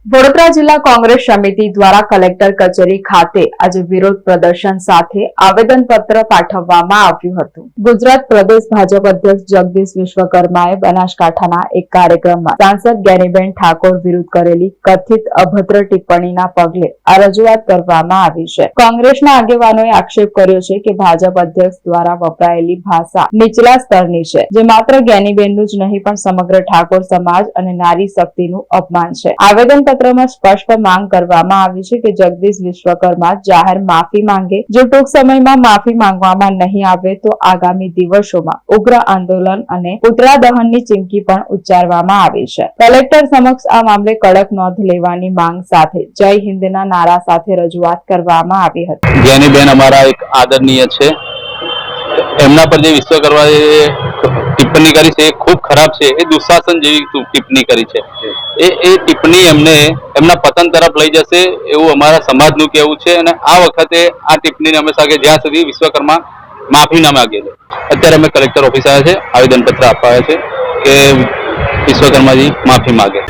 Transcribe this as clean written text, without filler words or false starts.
વડોદરા જિલ્લા કોંગ્રેસ સમિતિ દ્વારા કલેક્ટર કચેરી ખાતે આજે વિરોધ પ્રદર્શન સાથે આવેદનપત્ર પાઠવવામાં આવ્યું હતું। ગુજરાત પ્રદેશ ભાજપ અધ્યક્ષ જગદીશ વિશ્વકર્માએ બનાસકાંઠાના એક કાર્યક્રમમાં સાંસદ જ્ઞાનીબેન ઠાકોર વિરુદ્ધ કરેલી કથિત અભદ્ર ટિપ્પણીના પગલે આ રજૂઆત કરવામાં આવી છે। કોંગ્રેસના આગેવાનોએ આક્ષેપ કર્યો છે કે ભાજપ અધ્યક્ષ દ્વારા વપરાયેલી ભાષા નીચલા સ્તરની છે, જે માત્ર જ્ઞાનીબેનનું જ નહીં પણ સમગ્ર ઠાકોર સમાજ અને નારી શક્તિનું અપમાન છે। આવેદન પત્રમાં સ્પષ્ટ માંગ કરવામાં આવી છે કે જગદીશ વિશ્વકર્મા જાહેર માફી માંગે। જો ટૂંક સમયમાં માફી માંગવામાં નહીં આવે તો આગામી દિવસોમાં ઉગ્ર આંદોલન અને પુતળા દહનની ચીમકી પણ ઉચ્ચારવામાં આવી છે। કલેક્ટર સમક્ષ આ મામલે કડક નોંધ લેવાની માંગ સાથે જય હિન્દના નારા સાથે રજૂઆત કરવામાં આવી હતી। જ્ઞાનીબેન અમારા એક આદરણીય છે, એમના પર જે વિશ્વકર્માએ ટિપ્પણી કરી છે એ ખૂબ ખરાબ છે। એ દુશાસન જેવી ટિપ્પણી કરી છે। એ ટિપ્પણી એમને એમના પતન તરફ લઈ જશે એવું અમારા સમાજનું કહેવું છે। અને આ વખતે આ ટિપ્પણીને હંમેશા કે જ્યાં સુધી વિશ્વકર્મા માફી ના માગે છે। અત્યારે અમે કલેક્ટર ઓફિસ આવ્યા છે, આવેદનપત્ર આપવા આવ્યા છે કે વિશ્વકર્માજી માફી માગે।